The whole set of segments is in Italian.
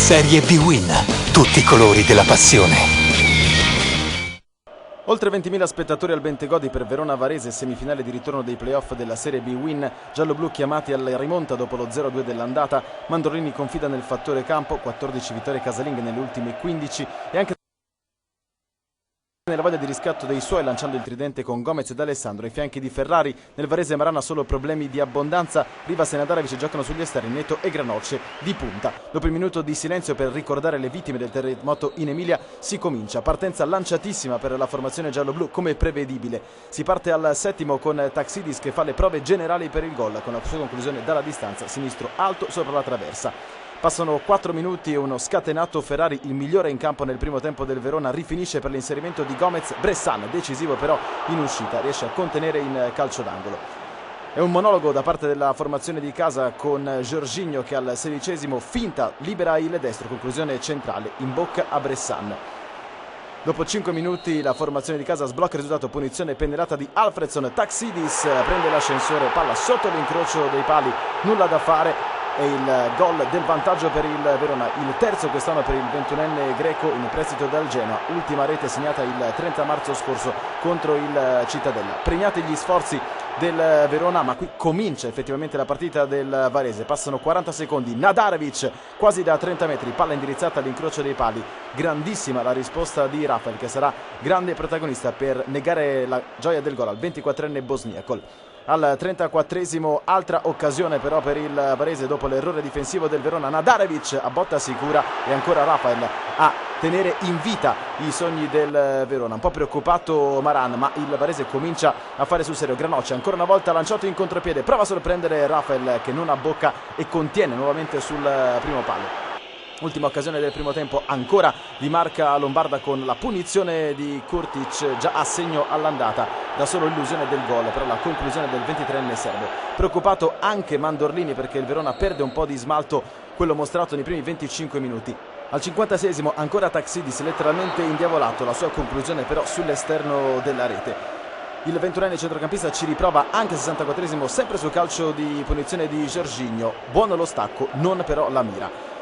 Serie B-Win, tutti i colori della passione. Oltre 20.000 spettatori al Bentegodi per Verona Varese, semifinale di ritorno dei playoff della Serie B-Win. Gialloblu chiamati alla rimonta dopo lo 0-2 dell'andata. Mandorlini confida nel fattore campo, 14 vittorie casalinghe nelle ultime 15 e anche nella voglia di riscatto dei suoi, lanciando il tridente con Gomez ed Alessandro ai fianchi di Ferrari. Nel Varese Marana solo problemi di abbondanza. Rivas e Nadarevic giocano sugli esterni, Neto e Granoce di punta. Dopo il minuto di silenzio per ricordare le vittime del terremoto in Emilia si comincia. Partenza lanciatissima per la formazione gialloblu come prevedibile. Si parte al settimo con Taxidis che fa le prove generali per il gol, con la sua conclusione dalla distanza, sinistro alto sopra la traversa. Passano 4 minuti e uno scatenato Ferrari, il migliore in campo nel primo tempo del Verona, rifinisce per l'inserimento di Gomez. Bressan, decisivo però in uscita, riesce a contenere in calcio d'angolo. È un monologo da parte della formazione di casa con Jorginho che al 16° finta, libera il destro, conclusione centrale, in bocca a Bressan. Dopo 5 minuti la formazione di casa sblocca il risultato, punizione pennellata di Alfredson. Taxidis prende l'ascensore, palla sotto l'incrocio dei pali, nulla da fare. E il gol del vantaggio per il Verona, il terzo quest'anno per il 21enne greco in prestito dal Genoa, ultima rete segnata il 30 marzo scorso contro il Cittadella. Premiati gli sforzi del Verona, ma qui comincia effettivamente la partita del Varese. Passano 40 secondi, Nadarevic quasi da 30 metri, palla indirizzata all'incrocio dei pali. Grandissima la risposta di Rafael, che sarà grande protagonista per negare la gioia del gol al 24enne bosniaco. Al 34° altra occasione però per il Varese dopo l'errore difensivo del Verona. Nadarevic a botta sicura e ancora Rafael a tenere in vita i sogni del Verona. Un po' preoccupato Maran, ma il Varese comincia a fare sul serio. Granoce ancora una volta lanciato in contropiede, prova a sorprendere Rafael che non abbocca e contiene nuovamente sul primo palo. Ultima occasione del primo tempo ancora di Marca Lombarda con la punizione di Kurtic, già a segno all'andata, da solo illusione del gol, però la conclusione del 23enne serbo. Preoccupato anche Mandorlini perché il Verona perde un po' di smalto, quello mostrato nei primi 25 minuti. Al 56° ancora Taxidis letteralmente indiavolato, la sua conclusione però sull'esterno della rete. Il 21enne centrocampista ci riprova anche al 64°, sempre sul calcio di punizione di Jorginho. Buono lo stacco, non però la mira.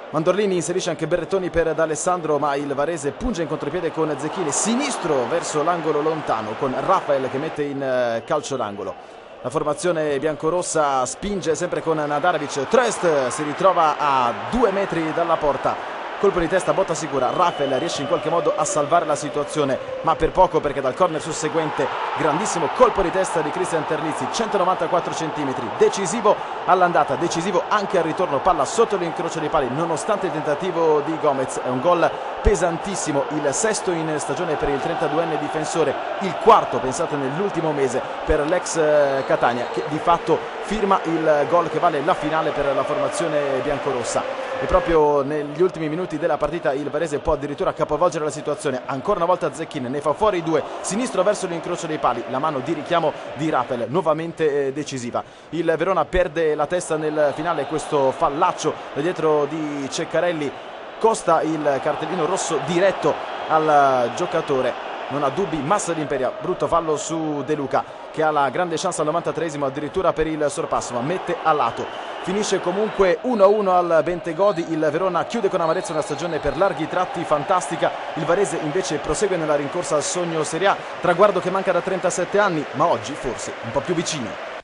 Mandorlini inserisce anche Berrettoni per D'Alessandro, ma il Varese punge in contropiede con Zecchini, sinistro verso l'angolo lontano con Rafael che mette in calcio d'angolo. La formazione biancorossa spinge sempre con Nadarevic, Trest si ritrova a 2 metri dalla porta. Colpo di testa, botta sicura, Rafael riesce in qualche modo a salvare la situazione, ma per poco perché dal corner susseguente grandissimo colpo di testa di Christian Terlizzi, 194 cm, decisivo all'andata, decisivo anche al ritorno, palla sotto l'incrocio dei pali nonostante il tentativo di Gomez. È un gol pesantissimo, il sesto in stagione per il 32enne difensore, il quarto pensate nell'ultimo mese per l'ex Catania, che di fatto firma il gol che vale la finale per la formazione biancorossa. E proprio negli ultimi minuti della partita il Varese può addirittura capovolgere la situazione. Ancora una volta Zecchini ne fa fuori 2, sinistro verso l'incrocio dei pali, la mano di richiamo di Rafael nuovamente decisiva. Il Verona perde la testa nel finale, questo fallaccio da dietro di Ceccarelli costa il cartellino rosso diretto al giocatore. Non ha dubbi Massa d'Imperia, brutto fallo su De Luca che ha la grande chance al 93° addirittura per il sorpasso, ma mette a lato. Finisce comunque 1-1 al Bentegodi, il Verona chiude con amarezza una stagione per larghi tratti fantastica, il Varese invece prosegue nella rincorsa al sogno Serie A, traguardo che manca da 37 anni, ma oggi forse un po' più vicino.